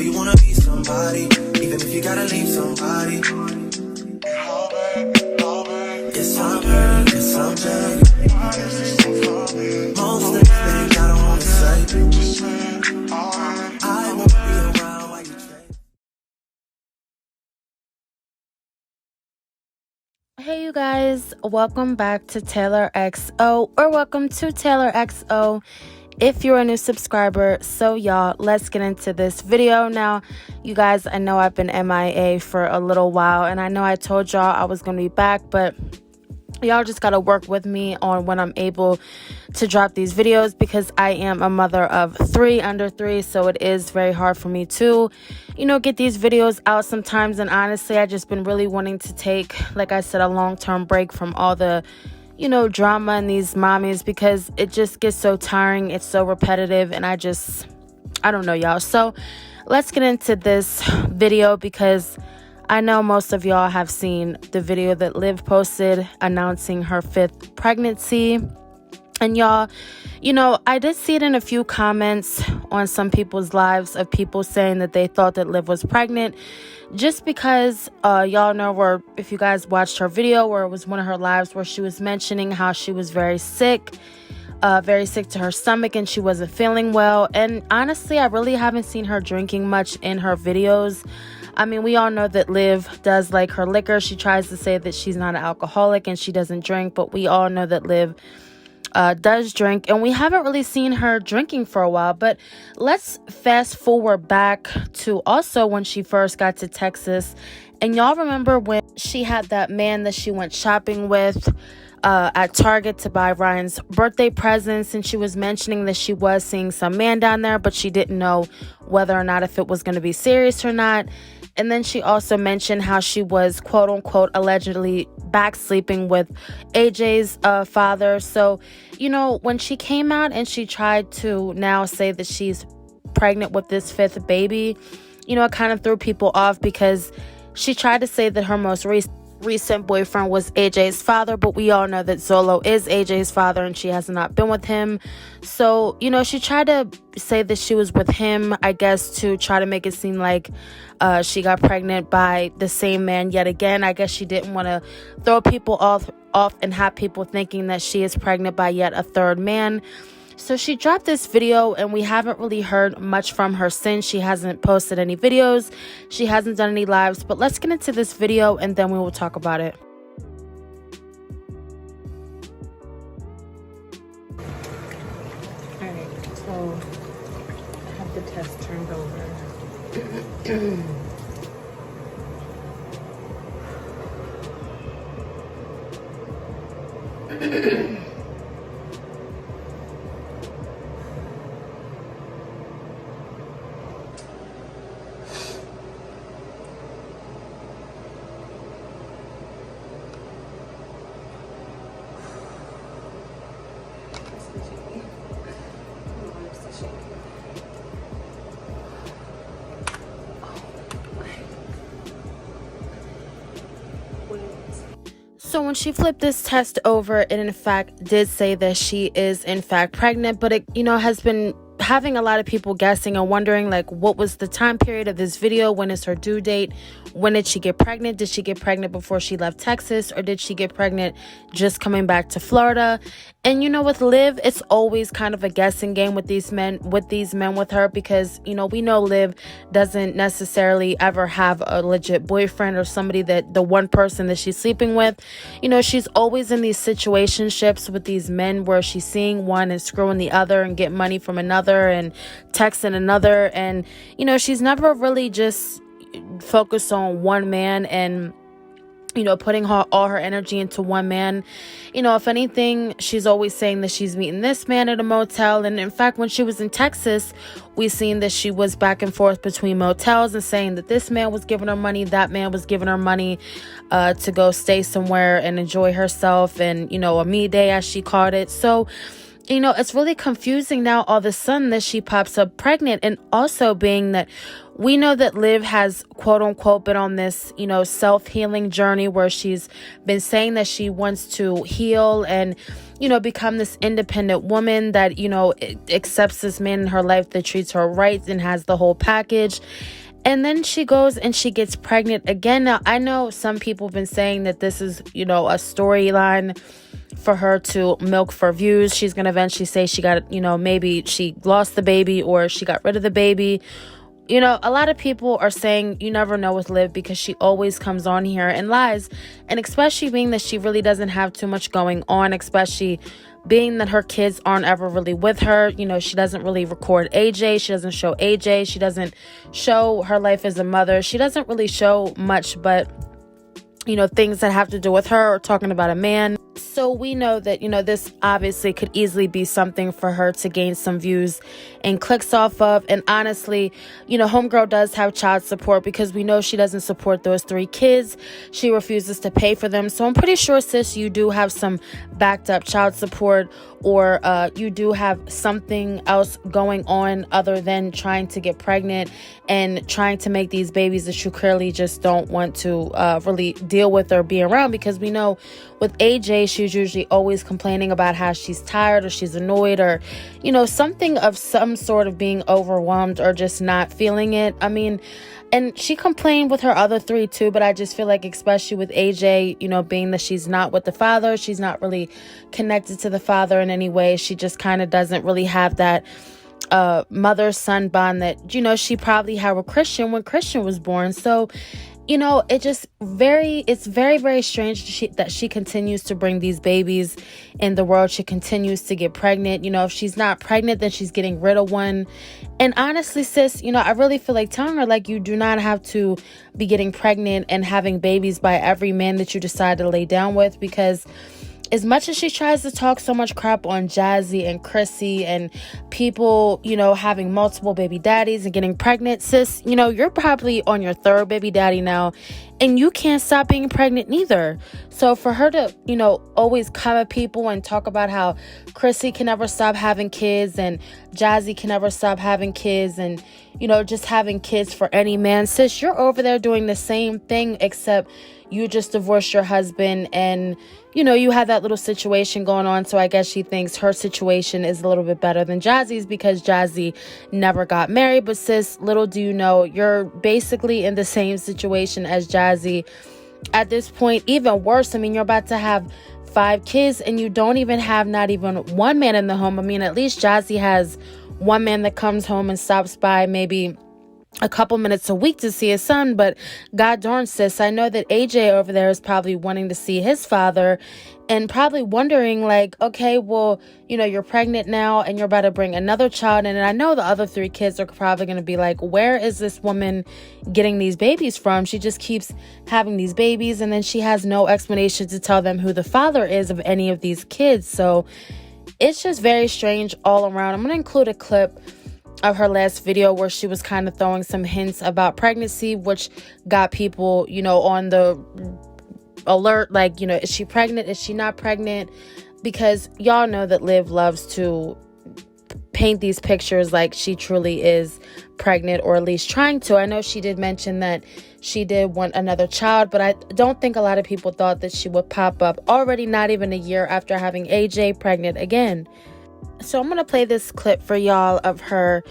you wanna be somebody, even if you gotta leave somebody. Yes, I'm hurt, yes, I'm dead. Most things I don't wanna say. I won't be around while you change. Hey you guys, welcome back to TaylorXo, or welcome to TaylorXo if you're a new subscriber. So y'all, let's get into this video. Now, you guys, I know I've been MIA for a little while, and I know I told y'all I was going to be back, but y'all just got to work with me on when I'm able to drop these videos, because I am a mother of three, under three, so it is very hard for me to, get these videos out sometimes. And honestly, I just been really wanting to take, like I said, a long-term break from all the drama and these mommies, because it just gets so tiring. It's so repetitive, and I don't know, y'all. So let's get into this video, because I know most of y'all have seen the video that Liv posted announcing her 5th pregnancy. And y'all, I did see it in a few comments on some people's lives of people saying that they thought that Liv was pregnant, just because y'all know, where if you guys watched her video, where it was one of her lives where she was mentioning how she was very sick to her stomach, and she wasn't feeling well. And honestly, I really haven't seen her drinking much in her videos. I mean, we all know that Liv does like her liquor. She tries to say that she's not an alcoholic and she doesn't drink, but we all know that Liv does drink, and we haven't really seen her drinking for a while. But let's fast forward back to also when she first got to Texas. And y'all remember when she had that man that she went shopping with at Target to buy Ryan's birthday presents, and she was mentioning that she was seeing some man down there, but she didn't know whether or not if it was going to be serious or not. And then she also mentioned how she was, quote unquote, allegedly back sleeping with AJ's father. So, when she came out and she tried to now say that she's pregnant with this 5th baby, it kind of threw people off, because she tried to say that her most recent boyfriend was AJ's father, but we all know that Zolo is AJ's father and she has not been with him. So, she tried to say that she was with him, I guess, to try to make it seem like she got pregnant by the same man yet again. I guess she didn't want to throw people off and have people thinking that she is pregnant by yet a third man. So she dropped this video, and we haven't really heard much from her since. She hasn't posted any videos. She hasn't done any lives. But let's get into this video, and then we will talk about it. All right, so I have the test turned over. So when she flipped this test over, it in fact did say that she is in fact pregnant, but it, has been having a lot of people guessing and wondering, like, what was the time period of this video? When is her due date? When did she get pregnant? Did she get pregnant before she left Texas, or did she get pregnant just coming back to Florida? And with Liv, it's always kind of a guessing game with these men with her, because we know Liv doesn't necessarily ever have a legit boyfriend, or somebody that the one person that she's sleeping with. She's always in these situationships with these men where she's seeing one and screwing the other and getting money from another and texting another, and she's never really just focused on one man and putting all her energy into one man. If anything, she's always saying that she's meeting this man at a motel. And in fact, when she was in Texas, we seen that she was back and forth between motels and saying that this man was giving her money, that man was giving her money to go stay somewhere and enjoy herself, and a me day, as she called it. So it's really confusing now all of a sudden that she pops up pregnant. And also being that we know that Liv has, quote unquote, been on this, self-healing journey where she's been saying that she wants to heal and, become this independent woman that, accepts this man in her life that treats her right and has the whole package. And then she goes and she gets pregnant again. Now, I know some people have been saying that this is, a storyline for her to milk for views. She's going to eventually say she got, maybe she lost the baby or she got rid of the baby. A lot of people are saying you never know with Liv because she always comes on here and lies. And especially being that she really doesn't have too much going on, especially being that her kids aren't ever really with her. She doesn't really record AJ. She doesn't show AJ. She doesn't show her life as a mother. She doesn't really show much but, things that have to do with her or talking about a man. So we know that, this obviously could easily be something for her to gain some views and clicks off of. And honestly, homegirl does have child support because we know she doesn't support those 3 kids. She refuses to pay for them. So I'm pretty sure, sis, you do have some backed up child support, or you do have something else going on other than trying to get pregnant and trying to make these babies that you clearly just don't want to really deal with or be around. Because we know with AJ, she's usually always complaining about how she's tired or she's annoyed or, something of some sort of being overwhelmed or just not feeling it. I mean, and she complained with her other 3 too, but I just feel like especially with AJ, being that she's not with the father, she's not really connected to the father in any way. She just kind of doesn't really have that mother-son bond that, she probably had with Christian when Christian was born. So, it's very, very strange that she continues to bring these babies in the world. She continues to get pregnant. If she's not pregnant, then she's getting rid of one. And honestly, sis, I really feel like telling her, like, you do not have to be getting pregnant and having babies by every man that you decide to lay down with, because as much as she tries to talk so much crap on Jazzy and Chrissy and people, having multiple baby daddies and getting pregnant, sis, you're probably on your 3rd baby daddy now and you can't stop being pregnant neither. So for her to, always come at people and talk about how Chrissy can never stop having kids and Jazzy can never stop having kids and, just having kids for any man, sis, you're over there doing the same thing, except you just divorced your husband and, you have that little situation going on. So I guess she thinks her situation is a little bit better than Jazzy's because Jazzy never got married. But sis, little do you know, you're basically in the same situation as Jazzy. At this point, even worse. I mean, you're about to have 5 kids and you don't even have not even one man in the home. I mean, at least Jazzy has one man that comes home and stops by maybe a couple minutes a week to see his son. But god darn, sis, I know that AJ over there is probably wanting to see his father and probably wondering, like, okay, well, you're pregnant now and you're about to bring another child in. And I know the other 3 kids are probably going to be like, where is this woman getting these babies from? She just keeps having these babies and then she has no explanation to tell them who the father is of any of these kids. So it's just very strange all around. I'm going to include a clip of her last video where she was kind of throwing some hints about pregnancy, which got people, on the alert, like, is she pregnant? Is she not pregnant? Because y'all know that Liv loves to paint these pictures like she truly is pregnant, or at least trying to. I know she did mention that she did want another child, but I don't think a lot of people thought that she would pop up already not even a year after having AJ pregnant again. So I'm going to play this clip for y'all of her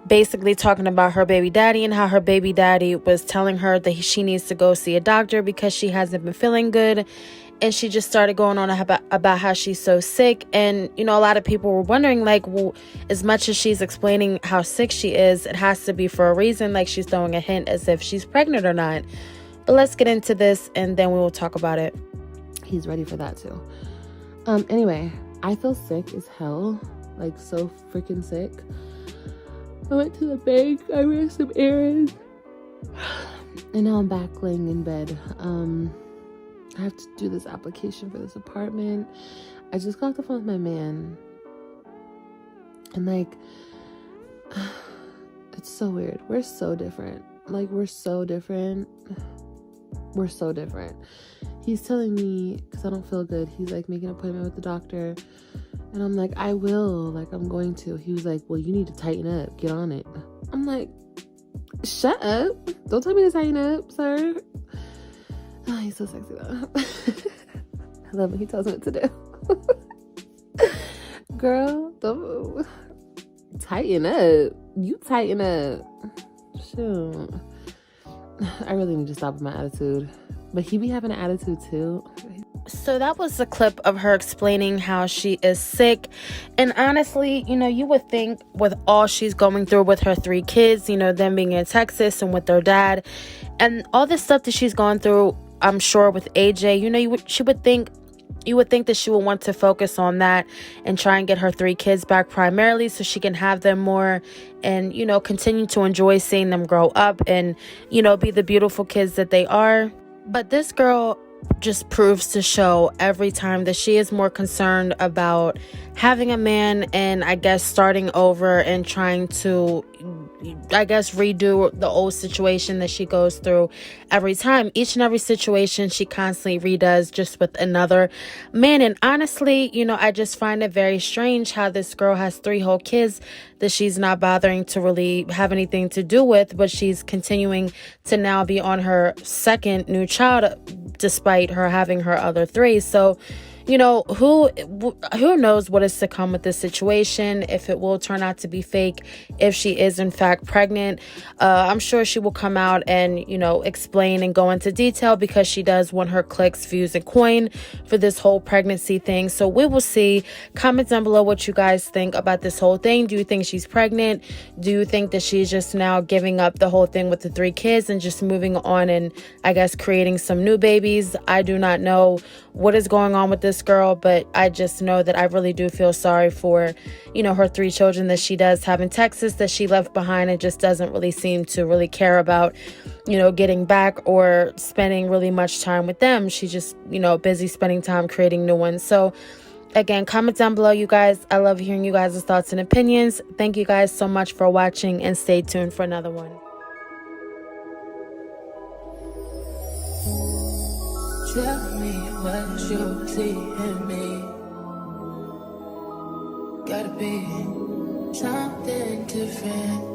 basically talking about her baby daddy and how her baby daddy was telling her that she needs to go see a doctor because she hasn't been feeling good. And she just started going on about how she's so sick. And, a lot of people were wondering, like, well, as much as she's explaining how sick she is, it has to be for a reason. Like, she's throwing a hint as if she's pregnant or not. But let's get into this and then we will talk about it. He's ready for that too. Anyway, I feel sick as hell, like so freaking sick. I went to the bank, I ran some errands, and now I'm back laying in bed. I have to do this application for this apartment. I just got off the phone with my man, and like, it's so weird. We're so different. Like, we're so different. He's telling me, because I don't feel good, he's like, make an appointment with the doctor. And I'm like, I will. Like, I'm going to. He was like, well, you need to tighten up. Get on it. I'm like, shut up. Don't tell me to tighten up, sir. Oh, he's so sexy, though. I love when he tells me what to do. girl. Tighten up. You tighten up. Shoot. I really need to stop with my attitude. But he be having an attitude too. So that was a clip of her explaining how she is sick. And honestly, you know, you would think with all she's going through with her 3 kids, you know, them being in Texas and with their dad and all this stuff that she's gone through, I'm sure with AJ, you know, you would think that she would want to focus on that and try and get her 3 kids back primarily so she can have them more and, you know, continue to enjoy seeing them grow up and, you know, be the beautiful kids that they are. But this girl just proves to show every time that she is more concerned about having a man and I guess starting over and trying to, I guess, redo the old situation that she goes through every time. Each and every situation she constantly redoes just with another man. And honestly, you know, I just find it very strange how this girl has 3 whole kids that she's not bothering to really have anything to do with, but she's continuing to now be on her 2nd new child despite her having her other 3. So, you know, who knows what is to come with this situation, if it will turn out to be fake, if she is in fact pregnant. I'm sure she will come out and, you know, explain and go into detail because she does want her clicks, views, and coin for this whole pregnancy thing. So we will see. Comment down below what you guys think about this whole thing. Do you think she's pregnant? Do you think that she's just now giving up the whole thing with the 3 kids and just moving on and, I guess, creating some new babies? I do not know what is going on with this girl, but I just know that I really do feel sorry for, you know, her 3 children that she does have in Texas that she left behind and just doesn't really seem to really care about, you know, getting back or spending really much time with them. She's just, you know, busy spending time creating new ones. So again, comment down below, you guys. I love hearing you guys' thoughts and opinions. Thank you guys so much for watching and stay tuned for another one. Tell me what you see in me. Gotta be something different.